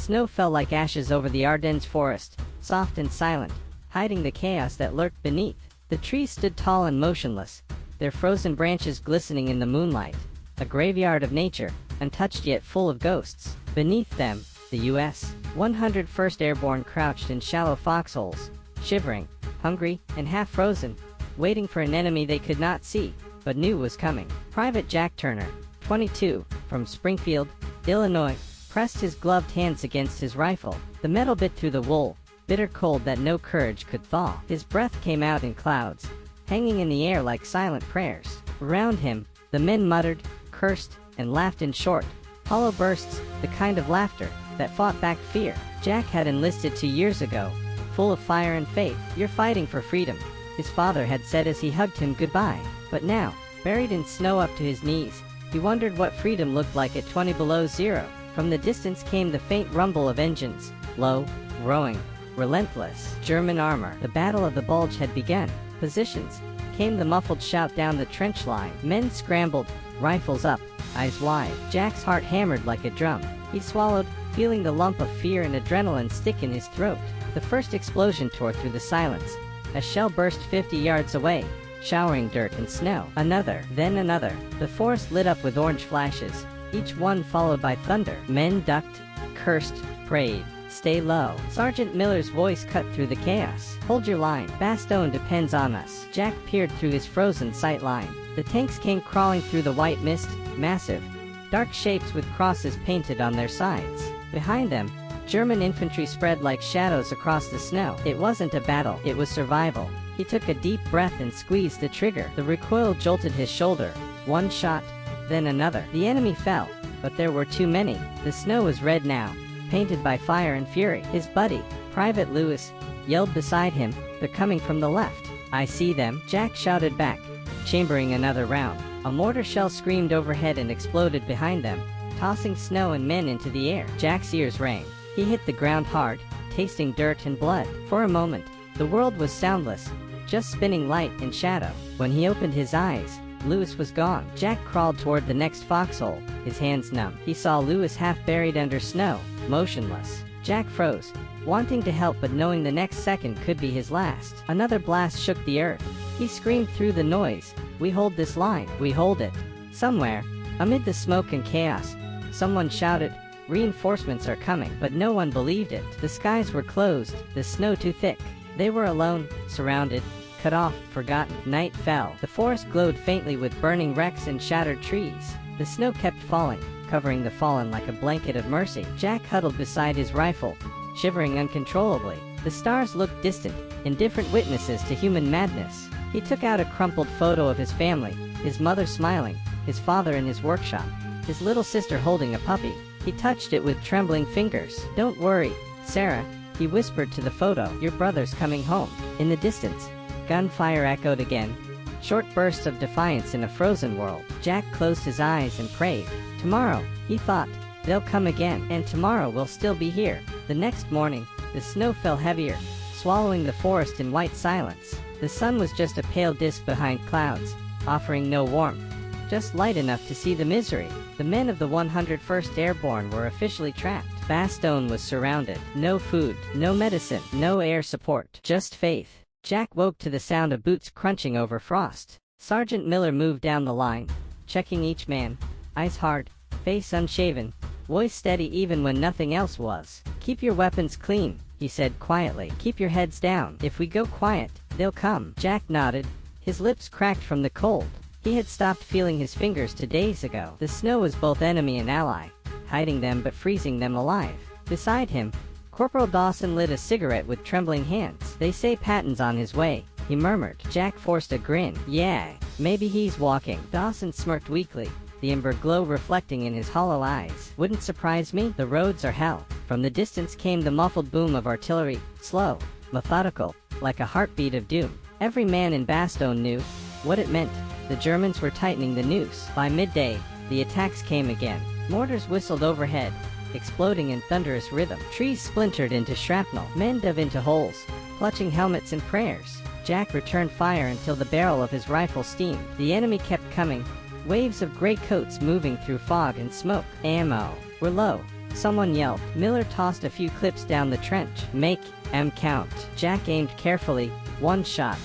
snow fell like ashes over the Ardennes forest, soft and silent, hiding the chaos that lurked beneath. The trees stood tall and motionless, their frozen branches glistening in the moonlight, a graveyard of nature, untouched yet full of ghosts. Beneath them, the U.S. 101st Airborne crouched in shallow foxholes, shivering, hungry, and half-frozen, waiting for an enemy they could not see, but knew was coming. Private Jack Turner, 22, from Springfield, Illinois, pressed his gloved hands against his rifle. The metal bit through the wool, bitter cold that no courage could thaw. His breath came out in clouds, hanging in the air like silent prayers. Around him, the men muttered, cursed, and laughed in short, hollow bursts, the kind of laughter that fought back fear. Jack had enlisted 2 years ago, full of fire and faith. "You're fighting for freedom," his father had said as he hugged him goodbye. But now, buried in snow up to his knees, he wondered what freedom looked like at 20 below zero. From the distance came the faint rumble of engines, low, growing, relentless. German armor. The Battle of the Bulge had begun. Positions. Came the muffled shout down the trench line. Men scrambled, rifles up, eyes wide. Jack's heart hammered like a drum. He swallowed, feeling the lump of fear and adrenaline stick in his throat. The first explosion tore through the silence. A shell burst 50 yards away, showering dirt and snow. Another, then another. The forest lit up with orange flashes, each one followed by thunder. Men ducked, cursed, prayed. "Stay low." Sergeant Miller's voice cut through the chaos. "Hold your line. Bastogne depends on us." Jack peered through his frozen sight line. The tanks came crawling through the white mist, massive, dark shapes with crosses painted on their sides. Behind them, German infantry spread like shadows across the snow. It wasn't a battle, it was survival. He took a deep breath and squeezed the trigger. The recoil jolted his shoulder. One shot, then another. The enemy fell, but there were too many. The snow was red now, painted by fire and fury. His buddy, Private Lewis, yelled beside him, "They're coming from the left." "I see them," Jack shouted back, chambering another round. A mortar shell screamed overhead and exploded behind them, tossing snow and men into the air. Jack's ears rang. He hit the ground hard, tasting dirt and blood. For a moment, the world was soundless, just spinning light and shadow. When he opened his eyes, Lewis was gone. Jack crawled toward the next foxhole, his hands numb. He saw Lewis half buried under snow, motionless. Jack froze, wanting to help but knowing the next second could be his last. Another blast shook the earth. He screamed through the noise, "We hold this line, we hold it." Somewhere, amid the smoke and chaos, someone shouted, "Reinforcements are coming," but no one believed it. The skies were closed, the snow too thick. They were alone, surrounded, cut off, forgotten. Night fell. The forest glowed faintly with burning wrecks and shattered trees. The snow kept falling, covering the fallen like a blanket of mercy. Jack huddled beside his rifle, shivering uncontrollably. The stars looked distant, indifferent witnesses to human madness. He took out a crumpled photo of his family, his mother smiling, his father in his workshop, his little sister holding a puppy. He touched it with trembling fingers. "Don't worry, Sarah," he whispered to the photo. "Your brother's coming home." In the distance, gunfire echoed again, short bursts of defiance in a frozen world. Jack closed his eyes and prayed. Tomorrow, he thought, they'll come again, and tomorrow we'll still be here. The next morning, the snow fell heavier, swallowing the forest in white silence. The sun was just a pale disk behind clouds, offering no warmth, just light enough to see the misery. The men of the 101st Airborne were officially trapped. Bastogne was surrounded. No food, no medicine, no air support, just faith. Jack woke to the sound of boots crunching over frost. Sergeant Miller moved down the line, checking each man, eyes hard, face unshaven, voice steady even when nothing else was. "Keep your weapons clean," he said quietly. "Keep your heads down. If we go quiet, they'll come." Jack nodded, his lips cracked from the cold. He had stopped feeling his fingers 2 days ago. The snow was both enemy and ally, hiding them but freezing them alive. Beside him, Corporal Dawson lit a cigarette with trembling hands. "They say Patton's on his way," he murmured. Jack forced a grin. "Yeah, maybe he's walking." Dawson smirked weakly, the ember glow reflecting in his hollow eyes. "Wouldn't surprise me. The roads are hell." From the distance came the muffled boom of artillery, slow, methodical, like a heartbeat of doom. Every man in Bastogne knew what it meant. The Germans were tightening the noose. By midday, the attacks came again. Mortars whistled overhead, exploding in thunderous rhythm. Trees splintered into shrapnel. Men dove into holes, clutching helmets and prayers. Jack returned fire until the barrel of his rifle steamed. The enemy kept coming, waves of gray coats moving through fog and smoke. Ammo were low, Someone yelled. Miller tossed a few clips down the trench. Make 'em count. Jack aimed carefully. One shot.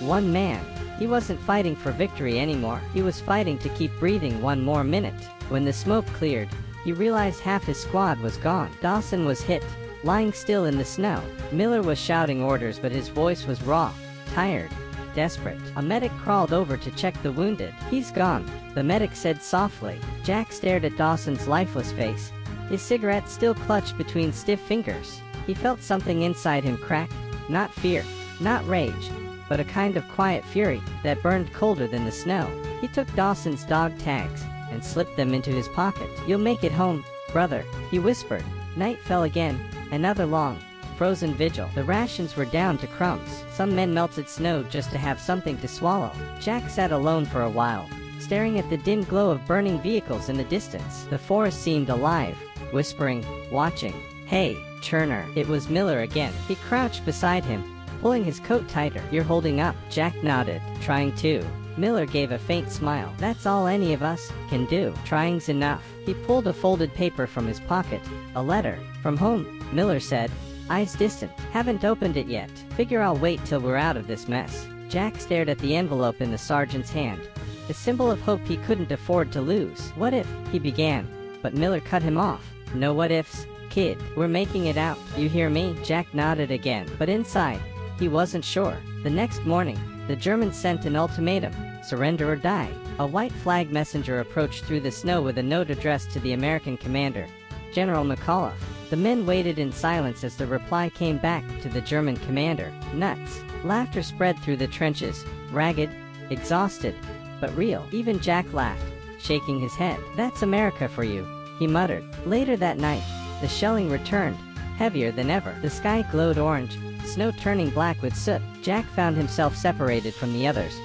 One man. He wasn't fighting for victory anymore. He was fighting to keep breathing one more minute. When the smoke cleared, he realized half his squad was gone. Dawson was hit, lying still in the snow. Miller was shouting orders, but his voice was raw, tired, desperate. A medic crawled over to check the wounded. He's gone, the medic said softly. Jack stared at Dawson's lifeless face, his cigarette still clutched between stiff fingers. He felt something inside him crack, not fear, not rage, but a kind of quiet fury that burned colder than the snow. He took Dawson's dog tags and slipped them into his pocket. You'll make it home, brother, he whispered. Night fell again, another long, frozen vigil. The rations were down to crumbs. Some men melted snow just to have something to swallow. Jack sat alone for a while, staring at the dim glow of burning vehicles in the distance. The forest seemed alive, whispering, watching. Hey, Turner. It was Miller again. He crouched beside him, pulling his coat tighter. You're holding up. Jack nodded. Trying to. Miller gave a faint smile. That's all any of us can do. Trying's enough. He pulled a folded paper from his pocket. A letter. From home, Miller said, eyes distant. Haven't opened it yet. Figure I'll wait till we're out of this mess. Jack stared at the envelope in the sergeant's hand, a symbol of hope he couldn't afford to lose. What if, he began, but Miller cut him off. No what ifs, kid. We're making it out. You hear me? Jack nodded again, but inside, he wasn't sure. The next morning, the Germans sent an ultimatum, surrender or die. A white flag messenger approached through the snow with a note addressed to the American commander, General McAuliffe. The men waited in silence as the reply came back to the German commander. Nuts. Laughter spread through the trenches, ragged, exhausted, but real. Even Jack laughed, shaking his head. That's America for you, he muttered. Later that night, the shelling returned, heavier than ever. The sky glowed orange, snow turning black with soot. Jack found himself separated from the others,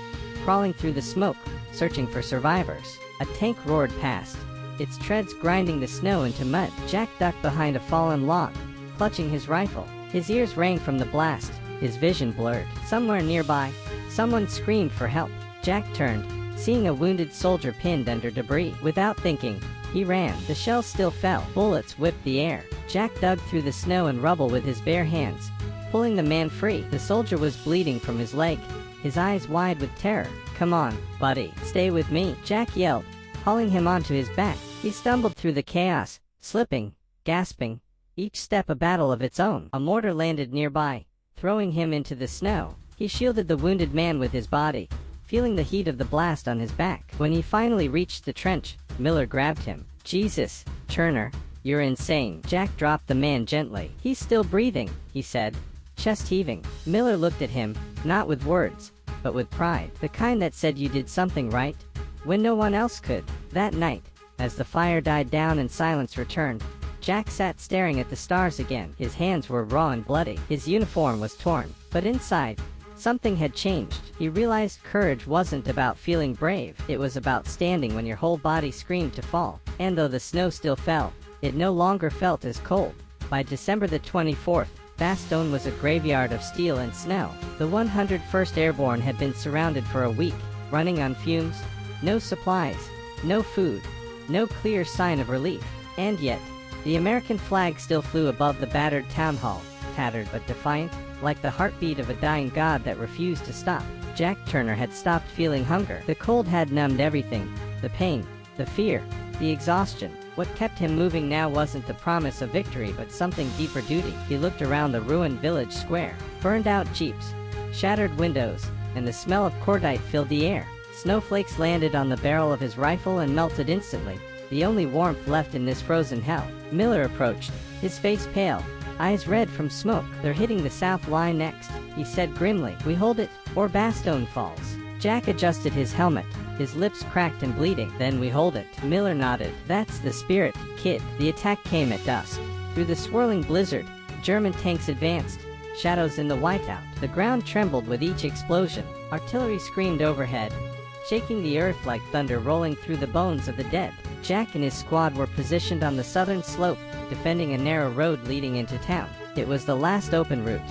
crawling through the smoke, searching for survivors. A tank roared past, its treads grinding the snow into mud. Jack ducked behind a fallen log, clutching his rifle. His ears rang from the blast, his vision blurred. Somewhere nearby, someone screamed for help. Jack turned, seeing a wounded soldier pinned under debris. Without thinking, he ran. The shells still fell. Bullets whipped the air. Jack dug through the snow and rubble with his bare hands, pulling the man free. The soldier was bleeding from his leg, his eyes wide with terror. Come on, buddy, stay with me, Jack yelled, hauling him onto his back. He stumbled through the chaos, slipping, gasping, each step a battle of its own. A mortar landed nearby, throwing him into the snow. He shielded the wounded man with his body, feeling the heat of the blast on his back. When he finally reached the trench, Miller grabbed him. Jesus, Turner, you're insane. Jack dropped the man gently. He's still breathing, he said, chest heaving. Miller looked at him, not with words, but with pride. The kind that said you did something right, when no one else could. That night, as the fire died down and silence returned, Jack sat staring at the stars again. His hands were raw and bloody. His uniform was torn. But inside, something had changed. He realized courage wasn't about feeling brave. It was about standing when your whole body screamed to fall. And though the snow still fell, it no longer felt as cold. By December the 24th, Bastogne was a graveyard of steel and snow. The 101st Airborne had been surrounded for a week, running on fumes, no supplies, no food, no clear sign of relief. And yet, the American flag still flew above the battered town hall, tattered but defiant, like the heartbeat of a dying god that refused to stop. Jack Turner had stopped feeling hunger. The cold had numbed everything, the pain, the fear, the exhaustion. What kept him moving now wasn't the promise of victory but something deeper: duty. He looked around the ruined village square. Burned out jeeps, shattered windows, and the smell of cordite filled the air. Snowflakes landed on the barrel of his rifle and melted instantly, the only warmth left in this frozen hell. Miller approached, his face pale, eyes red from smoke. They're hitting the south line next, he said grimly. We hold it, or Bastogne falls. Jack adjusted his helmet, his lips cracked and bleeding. Then we hold it. Miller nodded. That's the spirit, kid. The attack came at dusk. Through the swirling blizzard, German tanks advanced, shadows in the whiteout. The ground trembled with each explosion. Artillery screamed overhead, shaking the earth like thunder rolling through the bones of the dead. Jack and his squad were positioned on the southern slope, defending a narrow road leading into town. It was the last open route,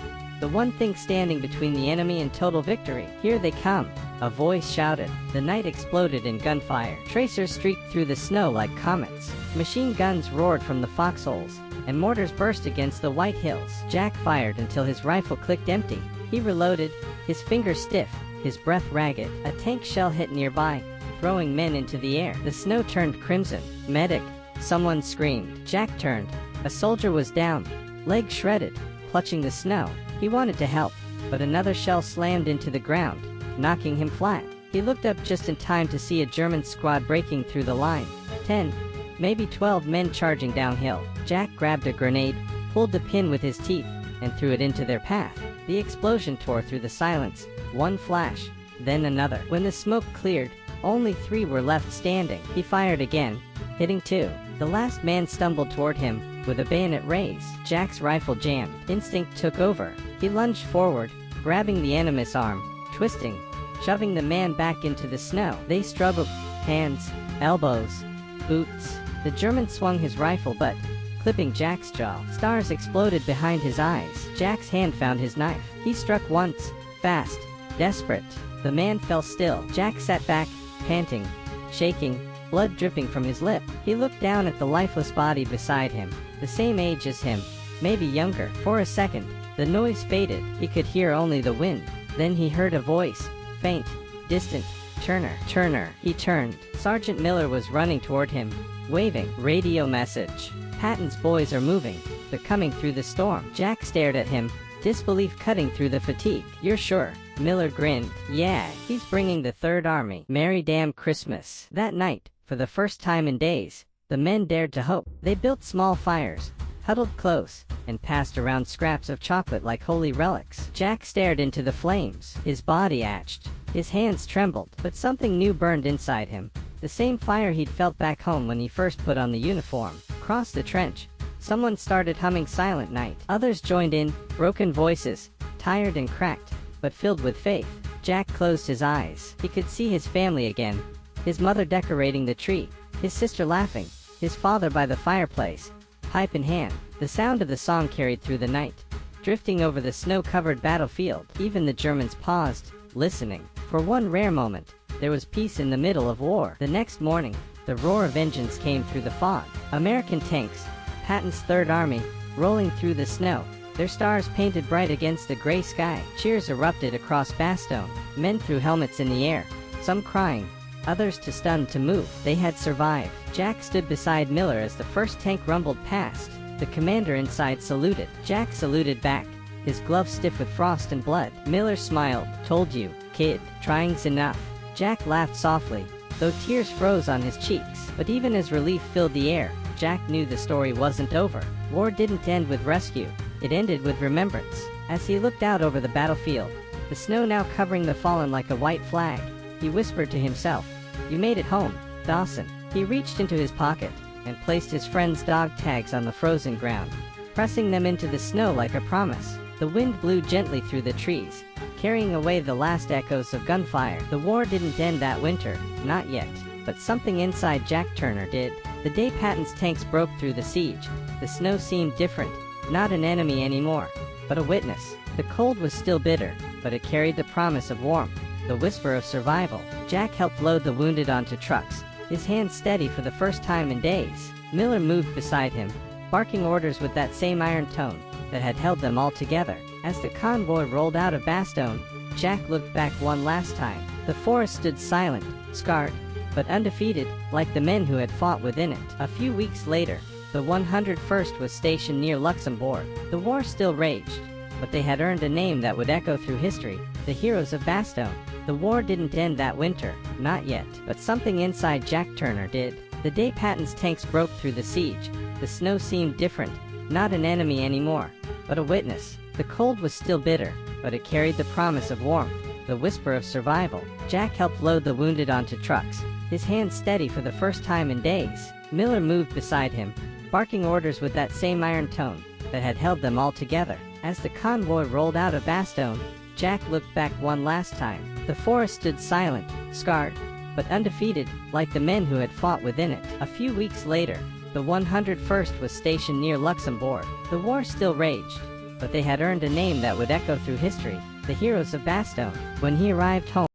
the one thing standing between the enemy and total victory. "Here they come," a voice shouted. The night exploded in gunfire. Tracers streaked through the snow like comets. Machine guns roared from the foxholes, and mortars burst against the white hills. Jack fired until his rifle clicked empty. He reloaded, his fingers stiff, his breath ragged. A tank shell hit nearby, throwing men into the air. The snow turned crimson. "Medic!" someone screamed. Jack turned. A soldier was down, legs shredded, clutching the snow. He wanted to help, but another shell slammed into the ground, knocking him flat. He looked up just in time to see a German squad breaking through the line. 10, maybe 12 men charging downhill. Jack grabbed a grenade, pulled the pin with his teeth, and threw it into their path. The explosion tore through the silence, one flash, then another. When the smoke cleared, only 3 were left standing. He fired again, hitting 2. The last man stumbled toward him, with a bayonet raised. Jack's rifle jammed. Instinct took over. He lunged forward, grabbing the enemy's arm, twisting, shoving the man back into the snow. They struggled, hands, elbows, boots. The German swung his rifle butt, clipping Jack's jaw. Stars exploded behind his eyes. Jack's hand found his knife. He struck once, fast, desperate. The man fell still. Jack sat back, panting, shaking, blood dripping from his lip. He looked down at the lifeless body beside him, the same age as him, maybe younger. For a second, the noise faded. He could hear only the wind. Then he heard a voice, faint, distant. "Turner, Turner." He turned. Sergeant Miller was running toward him, waving. "Radio message. Patton's boys are moving. They're coming through the storm." Jack stared at him, disbelief cutting through the fatigue. "You're sure?" Miller grinned. "Yeah, he's bringing the Third Army. Merry damn Christmas." That night, for the first time in days, the men dared to hope. They built small fires, huddled close, and passed around scraps of chocolate like holy relics. Jack stared into the flames. His body ached. His hands trembled, but something new burned inside him. The same fire he'd felt back home when he first put on the uniform. Across the trench, someone started humming Silent Night. Others joined in, broken voices, tired and cracked, but filled with faith. Jack closed his eyes. He could see his family again. His mother decorating the tree, his sister laughing, his father by the fireplace, pipe in hand. The sound of the song carried through the night, drifting over the snow-covered battlefield. Even the Germans paused, listening. For one rare moment, there was peace in the middle of war. The next morning, the roar of engines came through the fog. American tanks, Patton's Third Army, rolling through the snow, their stars painted bright against the gray sky. Cheers erupted across Bastogne. Men threw helmets in the air, some crying, others too stunned to move. They had survived. Jack stood beside Miller as the first tank rumbled past. The commander inside saluted. Jack saluted back, his gloves stiff with frost and blood. Miller smiled. "Told you, kid, trying's enough." Jack laughed softly, though tears froze on his cheeks. But even as relief filled the air, Jack knew the story wasn't over. War didn't end with rescue. It ended with remembrance. As he looked out over the battlefield, the snow now covering the fallen like a white flag, he whispered to himself, "You made it home, Dawson." He reached into his pocket and placed his friend's dog tags on the frozen ground, pressing them into the snow like a promise. The wind blew gently through the trees, carrying away the last echoes of gunfire. The war didn't end that winter, not yet, but something inside Jack Turner did. The day Patton's tanks broke through the siege, the snow seemed different, not an enemy anymore, but a witness. The cold was still bitter, but it carried the promise of warmth, the whisper of survival. Jack helped load the wounded onto trucks, his hands steady for the first time in days. Miller moved beside him, barking orders with that same iron tone that had held them all together. As the convoy rolled out of Bastogne, Jack looked back one last time. The forest stood silent, scarred, but undefeated, like the men who had fought within it. A few weeks later, the 101st was stationed near Luxembourg. The war still raged, but they had earned a name that would echo through history, the heroes of Bastogne. The war didn't end that winter, not yet, but something inside Jack Turner did. The day Patton's tanks broke through the siege, the snow seemed different, not an enemy anymore, but a witness. The cold was still bitter, but it carried the promise of warmth, the whisper of survival. Jack helped load the wounded onto trucks, his hands steady for the first time in days. Miller moved beside him, barking orders with that same iron tone that had held them all together. As the convoy rolled out of Bastogne, Jack looked back one last time. The forest stood silent, scarred, but undefeated, like the men who had fought within it. A few weeks later, the 101st was stationed near Luxembourg. The war still raged, but they had earned a name that would echo through history, the heroes of Bastogne. When he arrived home,